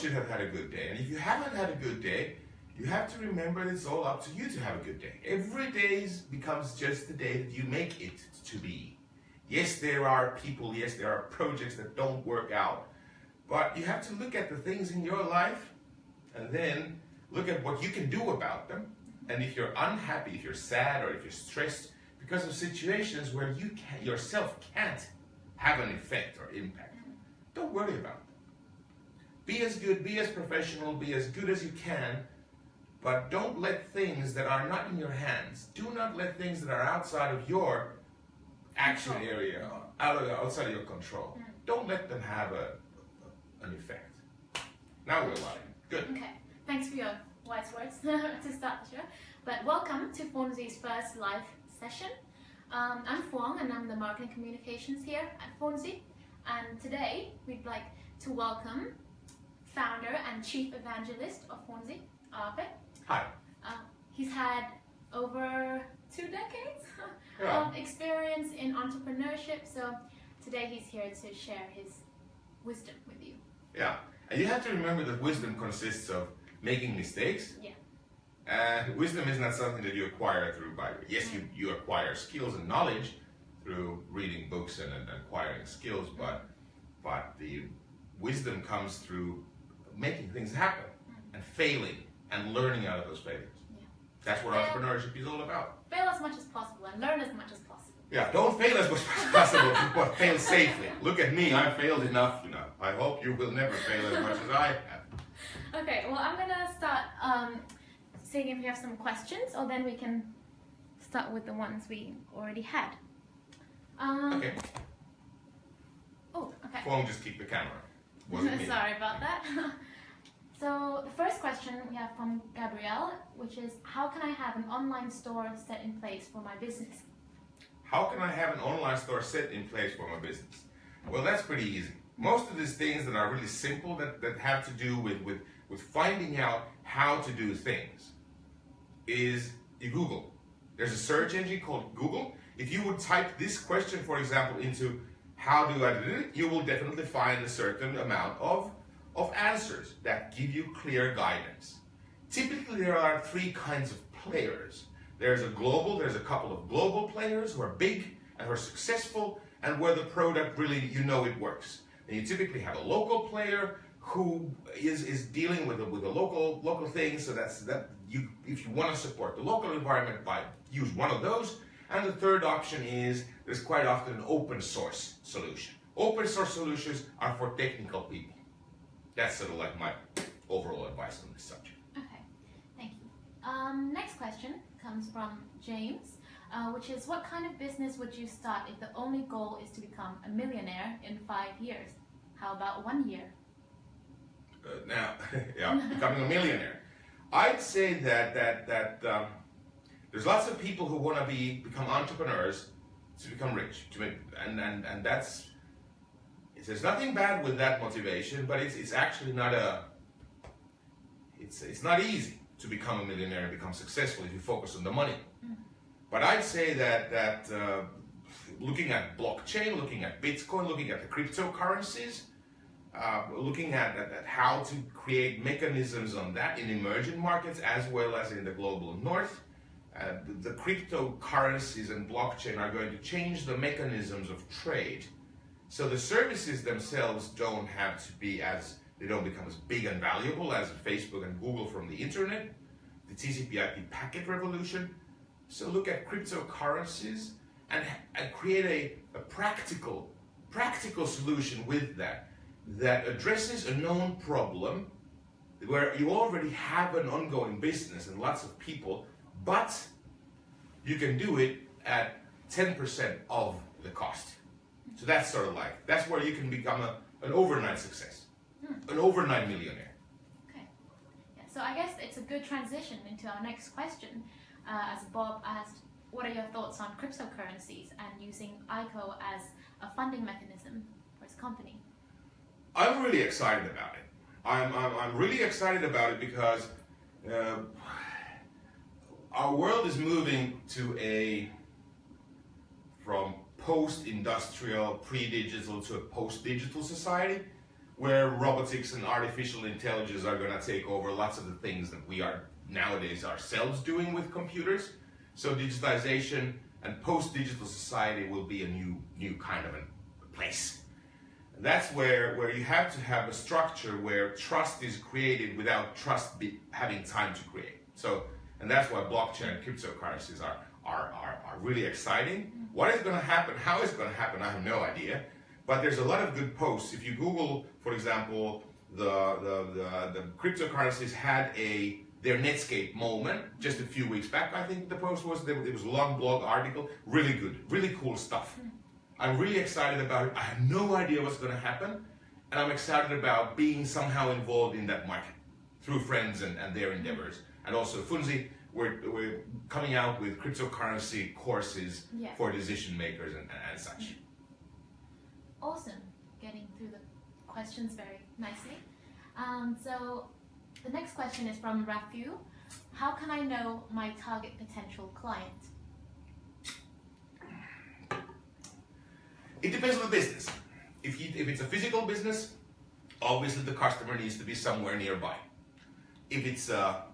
should have had a good day. And if you haven't had a good day, you have to remember it's all up to you to have a good day. Every day becomes just the day that you make it to be. Yes, there are people, yes, there are projects that don't work out. But you have to look at the things in your life and then look at what you can do about them. And if you're unhappy, if you're sad, or if you're stressed because of situations where you yourself can't have an effect or impact, don't worry about them. Be as good, be as professional, be as good as you can, but don't let things that are not in your hands, do not let things that are outside of your action area, outside of your control, don't let them have an effect. Now we're live. Good. Okay, thanks for your wise words to start the show. But welcome to Funzi's first live session. I'm Fuang and I'm the marketing communications here at Funzi. And today we'd like to welcome Founder and Chief Evangelist of Funzi, Aape. Hi. He's had over 2 decades of experience in entrepreneurship, so today he's here to share his wisdom with you. Yeah, and you have to remember that wisdom consists of making mistakes. Yeah. And wisdom is not something that you acquire through by. Yes, you acquire skills and knowledge through reading books and acquiring skills, but the wisdom comes through making things happen and failing and learning out of those failures. Yeah. That's what entrepreneurship is all about. Fail as much as possible and learn as much as possible. Yeah, don't fail as much as possible, but fail safely. Look at me, I failed enough. I hope you will never fail as much as I have. Okay, well I'm gonna start seeing if you have some questions, or then we can start with the ones we already had. Okay. Oh, okay. Won't just keep the camera. Wasn't me. Sorry about that. So the first question we have from Gabrielle, which is, how can I have an online store set in place for my business? How can I have an online store set in place for my business? Well, that's pretty easy. Most of these things that are really simple, that have to do with finding out how to do things, is you Google. There's a search engine called Google. If you would type this question, for example, into how do I do it, you will definitely find a certain amount of answers that give you clear guidance. Typically, there are 3 kinds of players. There's a couple of global players who are big and who are successful and where the product really, it works. And you typically have a local player who is dealing with the local things, so if you want to support the local environment, use one of those. And the third option is there's quite often an open source solution. Open source solutions are for technical people. That's sort of like my overall advice on this subject. Okay, thank you. Next question comes from James, which is, what kind of business would you start if the only goal is to become a millionaire in 5 years? How about 1 year? Becoming a millionaire. I'd say that there's lots of people who want to become entrepreneurs to become rich, and that's. There's nothing bad with that motivation, but it's actually not it's not easy to become a millionaire and become successful if you focus on the money. But I'd say that looking at blockchain, looking at Bitcoin, looking at the cryptocurrencies, looking at how to create mechanisms on that in emerging markets as well as in the global north, the cryptocurrencies and blockchain are going to change the mechanisms of trade. So the services themselves don't become as big and valuable as Facebook and Google from the internet, the TCP/IP packet revolution. So look at cryptocurrencies and create a practical solution with that addresses a known problem where you already have an ongoing business and lots of people, but you can do it at 10% of the cost. So that's sort of that's where you can become an overnight success, an overnight millionaire. Okay. Yeah, so I guess it's a good transition into our next question. As Bob asked, what are your thoughts on cryptocurrencies and using ICO as a funding mechanism for his company? I'm really excited about it. I'm really excited about it because our world is moving from post-industrial, pre-digital to a post-digital society. where robotics and artificial intelligence are going to take over lots of the things that we are nowadays ourselves doing with computers. So digitization and post-digital society will be a new kind of a place. And that's where you have to have a structure where trust is created without trust having time to create. So, and that's why blockchain and cryptocurrencies are really exciting. What is going to happen, how it's going to happen, I have no idea. But there's a lot of good posts. If you Google, for example, the cryptocurrencies had their Netscape moment just a few weeks back. I think the post was, it was a long blog article, really good, really cool stuff. I'm really excited about it. I have no idea what's going to happen, and I'm excited about being somehow involved in that market through friends and their endeavors. And also Funzi, we're coming out with cryptocurrency courses for decision makers and such. Awesome, getting through the questions very nicely. So the next question is from Rafu. How can I know my target potential client? It depends on the business. If it's a physical business, obviously the customer needs to be somewhere nearby. If it's a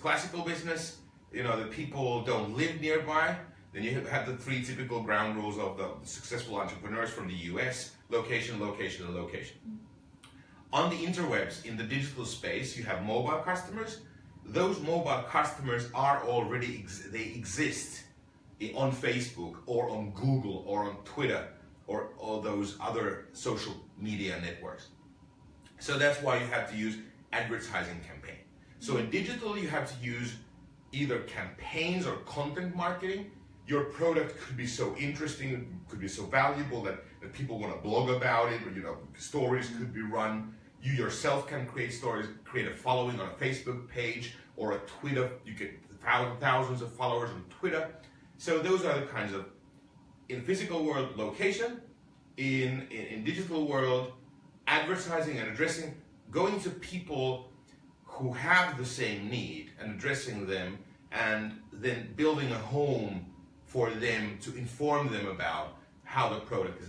classical business, you know, the people don't live nearby, then you have the 3 typical ground rules of the successful entrepreneurs from the US: location, location, and location. On the interwebs, in the digital space, you have mobile customers. Those mobile customers are already, they exist on Facebook or on Google or on Twitter or all those other social media networks. So that's why you have to use advertising campaign. So in digital, you have to use either campaigns or content marketing. Your product could be so interesting, could be so valuable that people want to blog about it, or, you know, stories could be run. You yourself can create stories, create a following on a Facebook page or a Twitter. You get thousands of followers on Twitter. So those are the kinds of, in physical world, location, in digital world, advertising and addressing, going to people who have the same need and addressing them, and then building a home for them to inform them about how the product is.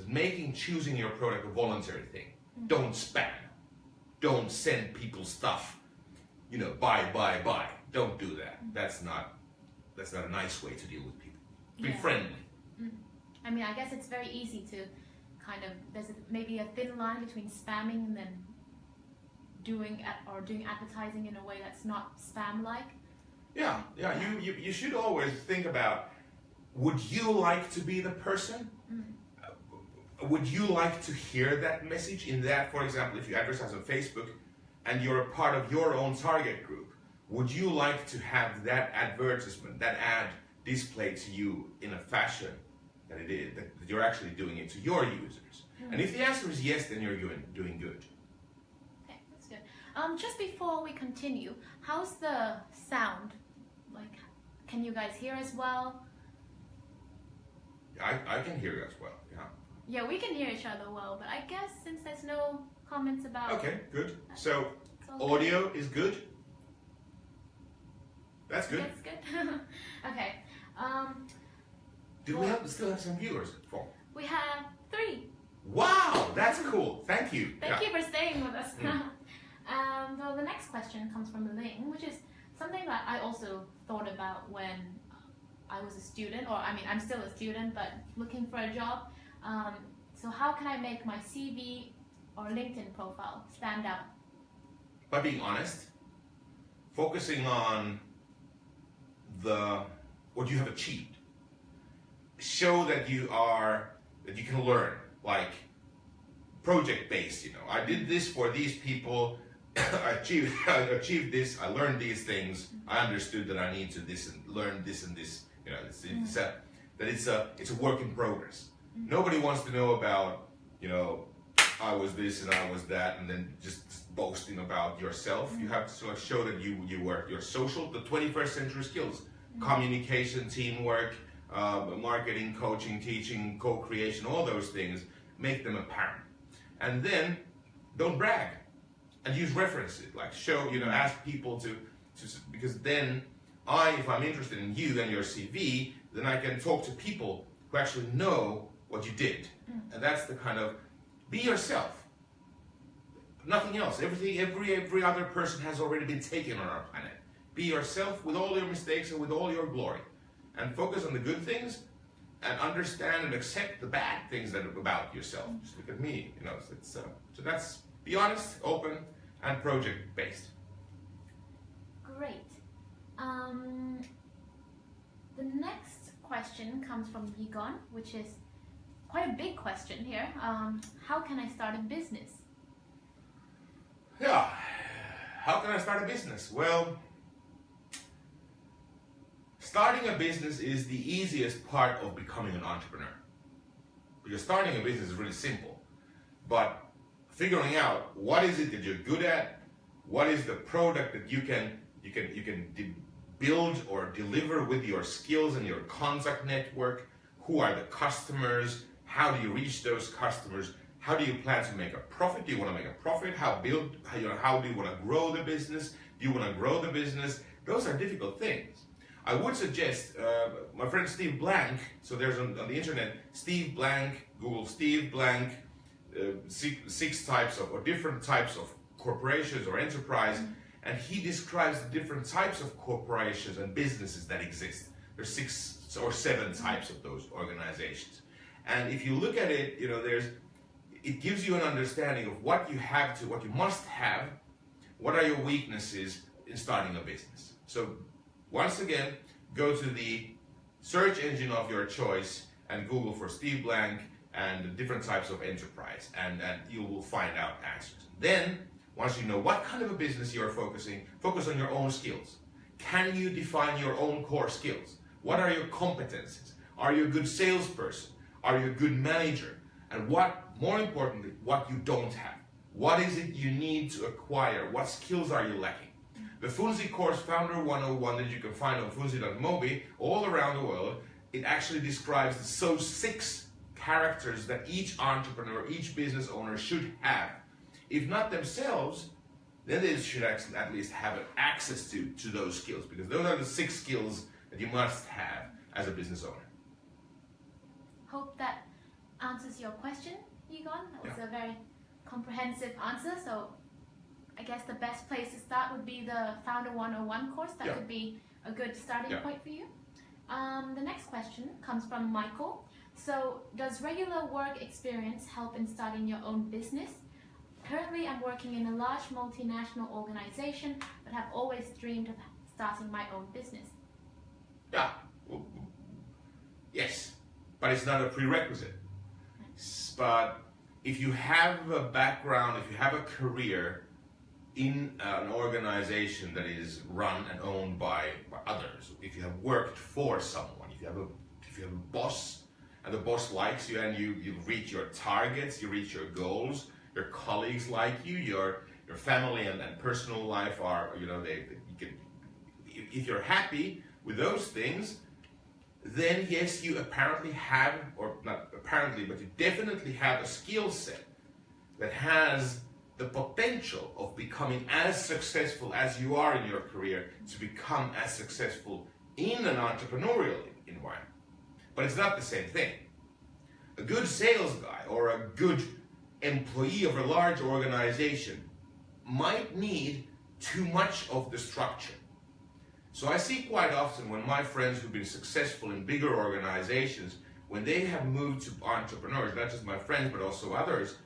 Choosing your product a voluntary thing. Don't spam. Don't send people stuff, you know, buy. Don't do that. That's not a nice way to deal with people. Be friendly. I mean, I guess it's very easy to kind of, there's maybe a thin line between spamming and then doing advertising in a way that's not spam-like. Yeah. You should always think about, would you like to be the person? Would you like to hear that message? In that, for example, if you advertise on Facebook and you're a part of your own target group, would you like to have that advertisement, that ad displayed to you in a fashion that you're actually doing it to your users? And if the answer is yes, then you're doing good. Okay, that's good. Just before we continue, how's the sound? Like, can you guys hear us well? I can hear you as well, yeah. Yeah, we can hear each other well, but I guess since there's no comments about... Okay, good. So, audio is good? That's good. That's good. Okay. Do we still have some viewers? 4. We have 3. Wow, that's cool. Thank you. Thank you for staying with us. Well, the next question comes from Ling, which is something that I also thought about when I was a student, or I mean, I'm still a student, but looking for a job. So how can I make my CV or LinkedIn profile stand out? By being honest, focusing on what you have achieved. Show that you can learn, like project-based, you know. I did this for these people, I achieved this, I learned these things, I understood that I need to learn this and this, you know, it's a work in progress. Nobody wants to know about, you know, I was this and I was that, and then just boasting about yourself. You have to sort of show that you're social, the 21st century skills, communication, teamwork, marketing, coaching, teaching, co-creation, all those things, make them apparent. And then don't brag and use references, like show, you know, ask people to because then if I'm interested in you and your CV, then I can talk to people who actually know what you did. And that's the kind of, be yourself. Nothing else. Every other person has already been taken on our planet. Be yourself with all your mistakes and with all your glory. And focus on the good things and understand and accept the bad things that are about yourself. Just look at me, so that's be honest, open, and project-based. Great. The next question comes from Yigon, which is quite a big question here. How can I start a business? Yeah, how can I start a business? Well, starting a business is the easiest part of becoming an entrepreneur. Because starting a business is really simple. But figuring out what is it that you're good at, what is the product that you can build or deliver with your skills and your contact network, who are the customers, how do you reach those customers, how do you plan to make a profit, do you want to make a profit, how do you want to grow the business, do you want to grow the business, those are difficult things. I would suggest, my friend Steve Blank, so there's on the internet, Steve Blank, Google Steve Blank, six types of, or different types of corporations or enterprise, and he describes the different types of corporations and businesses that exist. There's 6 or 7 types of those organizations. And if you look at it, it gives you an understanding of what you must have, what are your weaknesses in starting a business. So once again, go to the search engine of your choice and Google for Steve Blank and different types of enterprise, and you will find out answers. Then, once you know what kind of a business you are focus on your own skills. Can you define your own core skills? What are your competencies? Are you a good salesperson? Are you a good manager? And more importantly, what you don't have. What is it you need to acquire? What skills are you lacking? The Funzi course, Founder 101, that you can find on funzi.mobi all around the world, it actually describes those 6 characters that each entrepreneur, each business owner should have. If not themselves, then they should at least have access to those skills, because those are the 6 skills that you must have as a business owner. Hope that answers your question, Yigon. That was a very comprehensive answer. So I guess the best place to start would be the Founder 101 course. That could be a good starting point for you. The next question comes from Michael. So, does regular work experience help in starting your own business? Currently, I'm working in a large multinational organization, but have always dreamed of starting my own business. Yeah, yes, but it's not a prerequisite. But if you have a background, if you have a career in an organization that is run and owned by others, if you have worked for someone, if you have a boss, and the boss likes you, and you reach your targets, you reach your goals, your colleagues like you, your family and personal life are, if you're happy with those things, then yes, you apparently have, or not apparently, but you definitely have a skill set that has the potential of becoming as successful as you are in your career to become as successful in an entrepreneurial environment. But it's not the same thing. A good sales guy or a good employee of a large organization might need too much of the structure. So I see quite often when my friends who've been successful in bigger organizations, when they have moved to entrepreneurs, not just my friends but also others,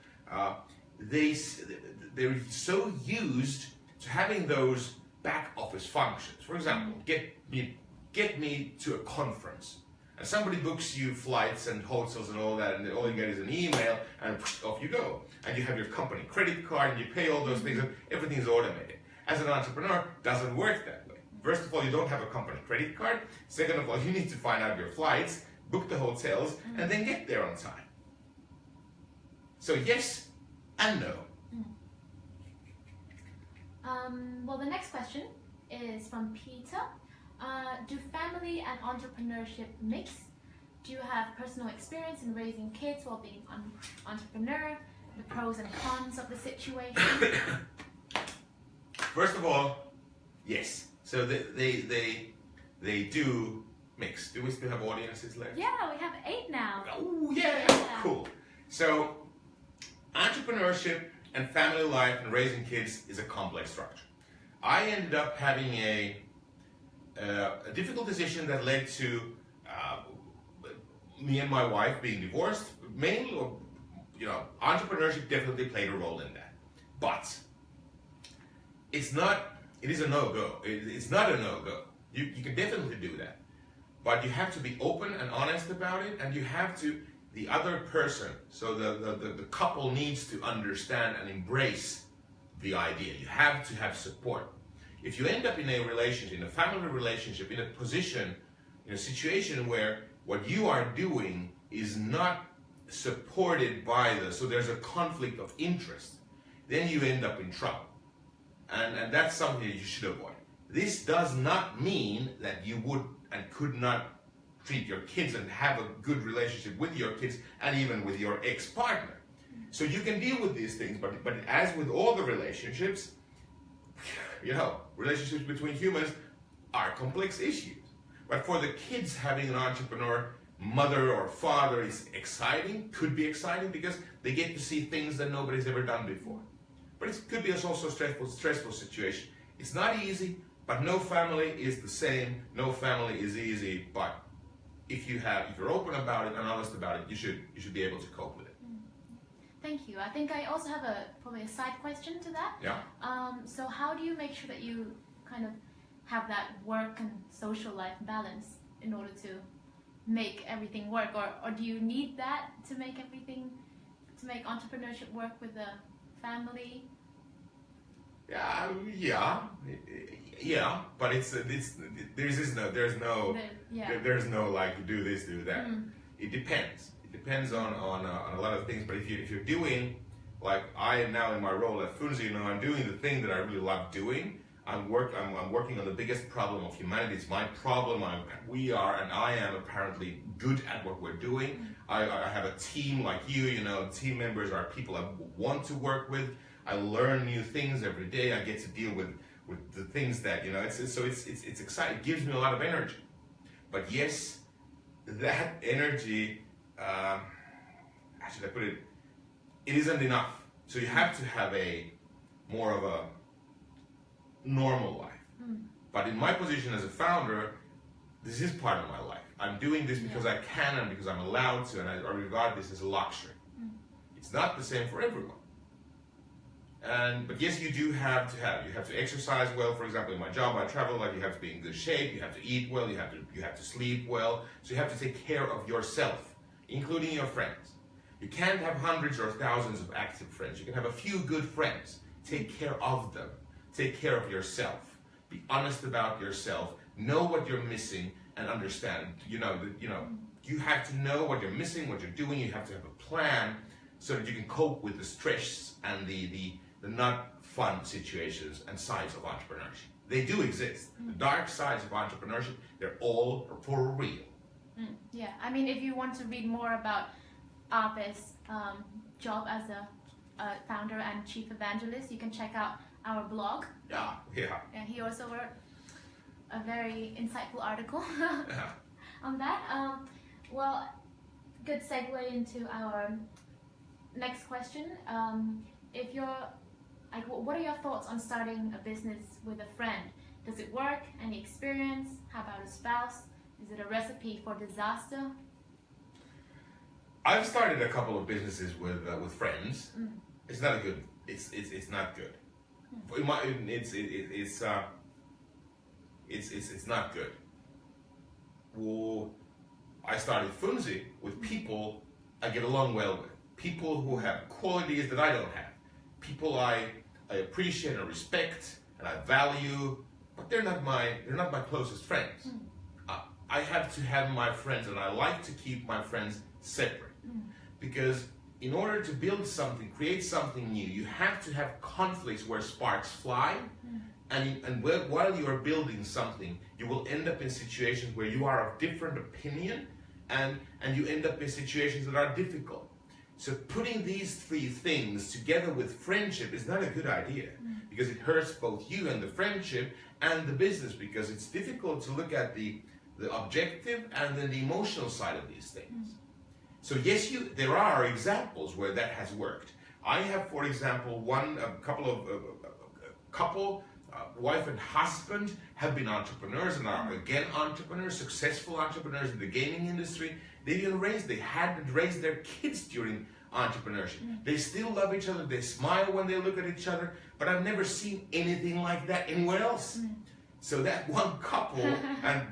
they're so used to having those back office functions. For example, get me to a conference. And somebody books you flights and hotels and all that, and all you get is an email, and off you go. And you have your company credit card, and you pay all those things, and everything's automated. As an entrepreneur, it doesn't work that way. First of all, you don't have a company credit card. Second of all, you need to find out your flights, book the hotels, and then get there on time. So yes and no. Well, the next question is from Peter. Do family and entrepreneurship mix? Do you have personal experience in raising kids while being an entrepreneur? The pros and cons of the situation? First of all, yes. So they do mix. Do we still have audiences left? Yeah, we have 8 now. Oh yeah, cool. So entrepreneurship and family life and raising kids is a complex structure. I ended up having a difficult decision that led to me and my wife being divorced. Mainly, entrepreneurship definitely played a role in that. But it is a no-go. It's not a no-go. You can definitely do that. But you have to be open and honest about it, and you have to, the other person, so the couple needs to understand and embrace the idea. You have to have support. If you end up in a relationship, in a family relationship, in a position, in a situation where what you are doing is not supported by so there's a conflict of interest, then you end up in trouble. And that's something that you should avoid. This does not mean that you would and could not treat your kids and have a good relationship with your kids and even with your ex-partner. So you can deal with these things, but as with all the relationships, relationships between humans are complex issues. But for the kids, having an entrepreneur mother or father is exciting, could be exciting because they get to see things that nobody's ever done before. But it could be also a stressful situation. It's not easy, but no family is the same. No family is easy, but if you're open about it and honest about it, you should be able to cope with it. Thank you. I think I also have probably a side question to that. Yeah. So how do you make sure that you kind of have that work and social life balance in order to make everything work, or do you need that to make entrepreneurship work with the family? Yeah, but there's no like do this, do that. It depends. It depends on a lot of things. But if you're doing, like I am now in my role at Funzi, I'm doing the thing that I really love doing. I'm working on the biggest problem of humanity. It's my problem. I am apparently good at what we're doing. I have a team like you. Team members are people I want to work with. I learn new things every day. I get to deal with the things that it's exciting. It gives me a lot of energy. But yes, that energy, how should I put it? It isn't enough. So you have to have more of a normal life. But in my position as a founder, this is part of my life. I'm doing this because I can and because I'm allowed to, and I regard this as a luxury. It's not the same for everyone. But yes, you do have to exercise well. For example, in my job, I travel. Like you have to be in good shape. You have to eat well. You have to sleep well. So you have to take care of yourself, including your friends. You can't have hundreds or thousands of active friends. You can have a few good friends. Take care of them. Take care of yourself. Be honest about yourself. Know what you're missing and understand. You have to know what you're missing, what you're doing. You have to have a plan so that you can cope with the stress and the not fun situations and sides of entrepreneurship. They do exist. The dark sides of entrepreneurship, they're all for real. Yeah, I mean, if you want to read more about Aape's job as a founder and chief evangelist, you can check out our blog. Yeah. And he also wrote a very insightful article Yeah. on that. Well, good segue into our next question. If you're what are your thoughts on starting a business with a friend? Does it work? Any experience? How about a spouse? Is it a recipe for disaster? I've started a couple of businesses with friends. It's not good. It's not good. It's not good. Well, I started Funzi with people I get along well with. People who have qualities that I don't have. People I appreciate and respect and I value, but they're not my closest friends. I have to have my friends, and I like to keep my friends separate. Because in order to build something, create something new, you have to have conflicts where sparks fly. And while you are building something, you will end up in situations where you are of different opinion, and you end up in situations that are difficult. So putting these three things together with friendship is not a good idea, because it hurts both you and the friendship and the business, because it's difficult to look at the objective and then the emotional side of these things. So yes, there are examples where that has worked. I have, for example, wife and husband have been entrepreneurs and are again entrepreneurs, successful entrepreneurs in the gaming industry. They had raised their kids during entrepreneurship. They still love each other, they smile when they look at each other, but I've never seen anything like that anywhere else. So that one couple, and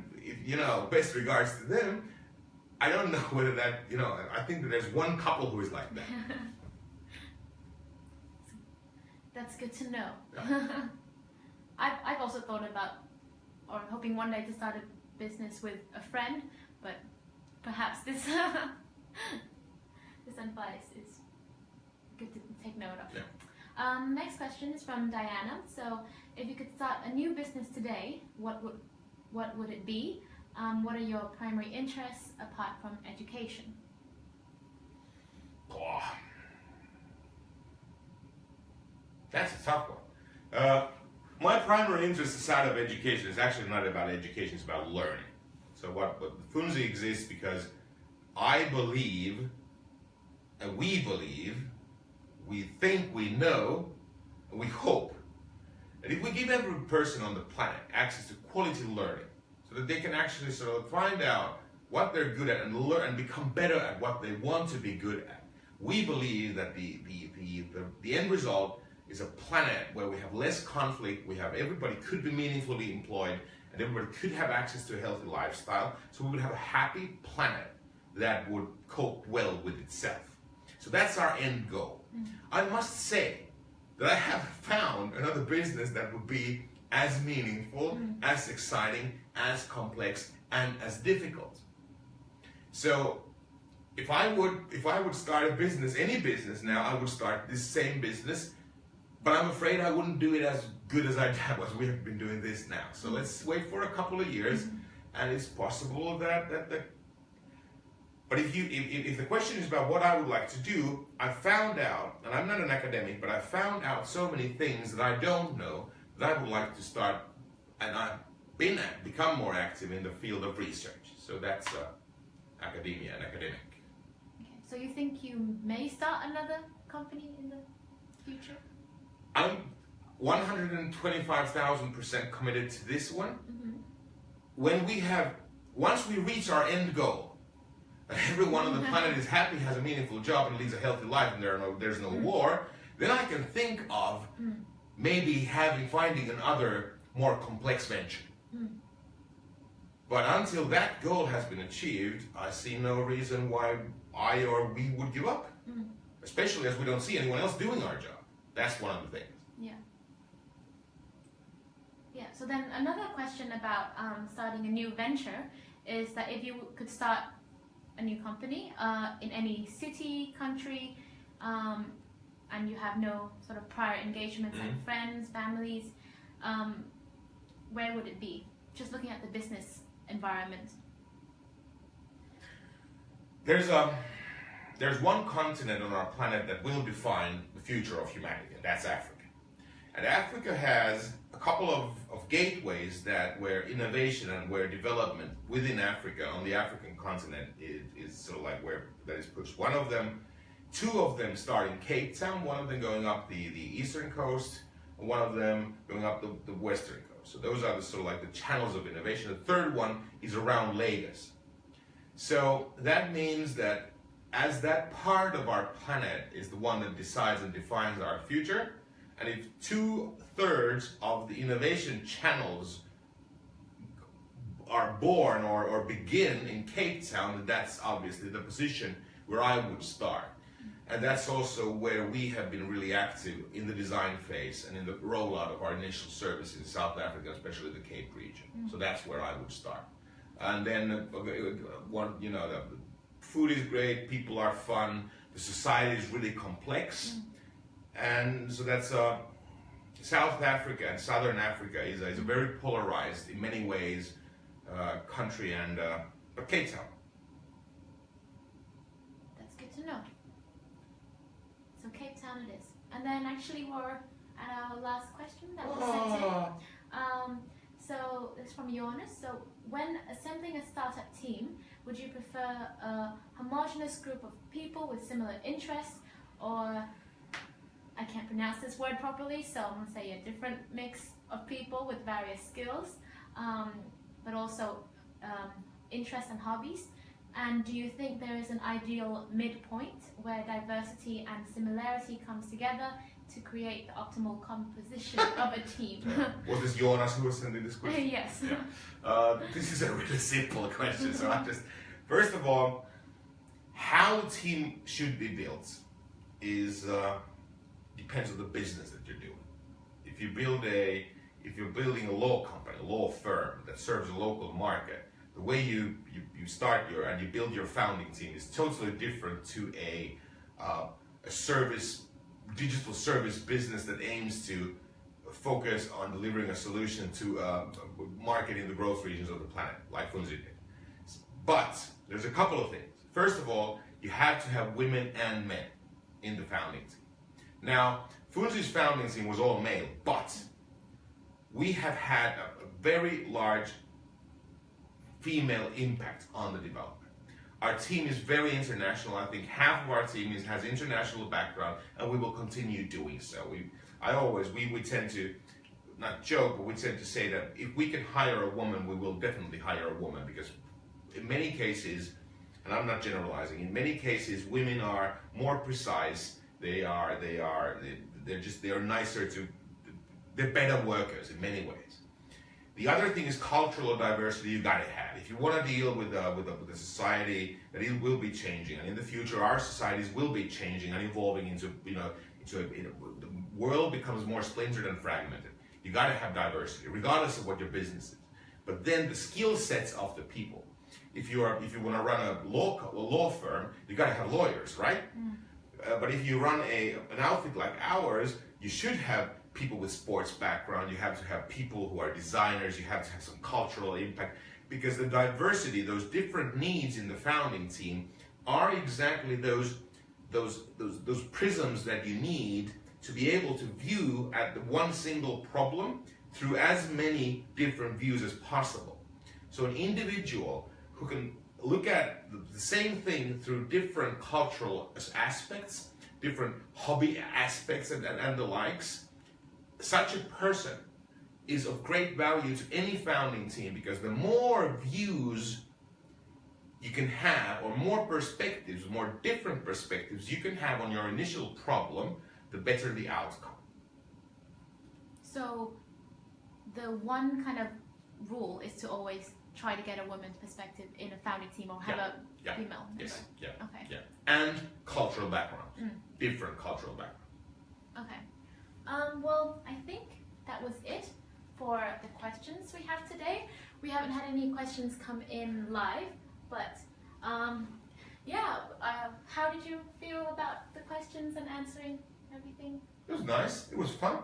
best regards to them, I don't know whether that, I think that there's one couple who is like that. That's good to know. Yeah. I've also thought about, or hoping one day to start a business with a friend, but perhaps this this advice is good to take note of. Yeah. Next question is from Diana. So, if you could start a new business today, what would it be? What are your primary interests apart from education? Oh, that's a tough one. My primary interest aside of education is actually not about education, it's about learning. So what Funzi exists because I believe, and we believe, we think we know, and we hope that if we give every person on the planet access to quality learning, so that they can actually sort of find out what they're good at and learn and become better at what they want to be good at, we believe that the end result is a planet where we have less conflict, everybody could be meaningfully employed, and everybody could have access to a healthy lifestyle, so we would have a happy planet that would cope well with itself. So that's our end goal. I must say that I have found another business that would be as meaningful, as exciting, as complex, and as difficult. So if I would start a business, any business now, I would start this same business, but I'm afraid I wouldn't do it as good as as we have been doing this now. So let's wait for a couple of years, and it's possible that. But if the question is about what I would like to do, I found out, and I'm not an academic, but I found out so many things that I don't know that I would like to start, and I've become more active in the field of research. So that's academia and academic. Okay, so you think you may start another company in the future? I'm 125,000% committed to this one. Once we reach our end goal, and everyone on the planet is happy, has a meaningful job, and leads a healthy life, and there's no war, then I can think of maybe finding another more complex venture. But until that goal has been achieved, I see no reason why I or we would give up. Especially as we don't see anyone else doing our job. That's one of the things. Yeah, so then another question about starting a new venture is that if you could start a new company in any city, country, and you have no sort of prior engagements like friends, families, where would it be? Just looking at the business environment. There's one continent on our planet that will define the future of humanity, and that's Africa. And Africa has a couple of gateways where innovation and where development within Africa, on the African continent, is sort of like where that is pushed. Two of them start in Cape Town, one of them going up the eastern coast, and one of them going up the western coast. So those are the sort of like the channels of innovation. The third one is around Lagos. So that means that as that part of our planet is the one that decides and defines our future, and if 2/3 of the innovation channels are born or begin in Cape Town, that's obviously the position where I would start. And that's also where we have been really active in the design phase and in the rollout of our initial services in South Africa, especially the Cape region. So that's where I would start. And then, the food is great, people are fun, the society is really complex. And so that's South Africa and Southern Africa is a very polarized, in many ways, country, and but Cape Town. That's good to know. So Cape Town it is. And then actually we're at our last question that was sent in. So it's from Jonas. So when assembling a startup team, would you prefer a homogeneous group of people with similar interests, or pronounce this word properly, so I'm going to say a different mix of people with various skills, but also interests and hobbies. And do you think there is an ideal midpoint where diversity and similarity comes together to create the optimal composition of a team? Was this Jonas who was sending this question? Yes. Yeah. This is a really simple question. So first of all, how a team should be built is depends on the business that you're doing. If you're building a law company, a law firm that serves a local market, the way you start and you build your founding team is totally different to a digital service business that aims to focus on delivering a solution to market in the growth regions of the planet, like Funzi did. But there's a couple of things. First of all, you have to have women and men in the founding team. Now, Funzi's founding team was all male, but we have had a very large female impact on the development. Our team is very international. I think half of our team has international background, and we will continue doing so. We tend to, not joke, but we tend to say that if we can hire a woman, we will definitely hire a woman, because in many cases, and I'm not generalizing, in many cases women are more precise, they're nicer they're better workers in many ways. The other thing is cultural diversity you gotta have. If you want to deal with a society that it will be changing, and in the future our societies will be changing and evolving into the world becomes more splintered and fragmented. You gotta have diversity, regardless of what your business is. But then the skill sets of the people. If you want to run a law firm, you gotta have lawyers, right? But if you run an outfit like ours, you should have people with sports background, you have to have people who are designers, you have to have some cultural impact, because the diversity, those different needs in the founding team are exactly those prisms that you need to be able to view at the one single problem through as many different views as possible. So an individual who can look at the same thing through different cultural aspects, different hobby aspects and the likes, such a person is of great value to any founding team, because the more views you can have, or more perspectives, more different perspectives you can have on your initial problem, the better the outcome. So the one kind of rule is to always try to get a woman's perspective in a founding team, or have a female member. Yes. Yeah. Okay. Yeah. And cultural background. Different cultural background. Okay. Well, I think that was it for the questions we have today. We haven't had any questions come in live, but how did you feel about the questions and answering everything? It was nice. It was fun.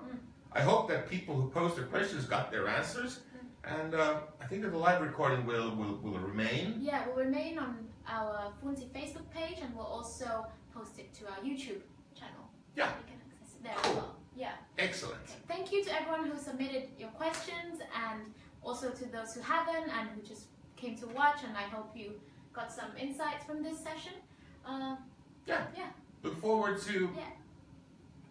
I hope that people who posed their questions got their answers, and I think that the live recording will remain. Yeah, will remain on our Funzi Facebook page, and we'll also post it to our YouTube channel. Yeah. You can access it there as well. Yeah. Excellent. Okay. Thank you to everyone who submitted your questions, and also to those who haven't and who just came to watch, and I hope you got some insights from this session. Yeah. Look forward to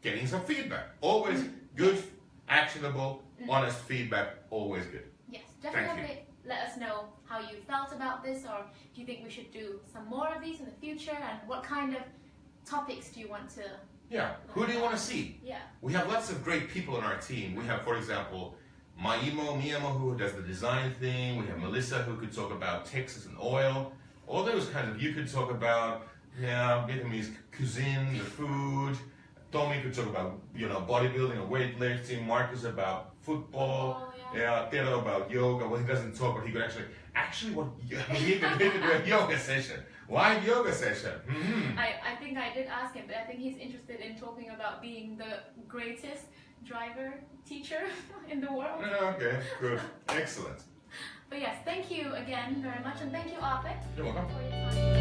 getting some feedback. Always good, actionable, honest feedback, always good. Yes, definitely let us know how you felt about this, or do you think we should do some more of these in the future, and what kind of topics do you want to... Yeah, who do you want to see? Yeah. We have lots of great people in our team. We have, for example, Miyamo, who does the design thing. We have Melissa, who could talk about Texas and oil. All those kinds of, you could talk about, Vietnamese cuisine, the food. Tommy could talk about, bodybuilding or weightlifting. Marcus about football. Tero about yoga. Well, he doesn't talk, but he could actually he could do a yoga session. Live yoga session. I think I did ask him, but I think he's interested in talking about being the greatest driver teacher in the world. Okay, good. Excellent. But yes, thank you again very much, and thank you, Aape, You're welcome. for your time.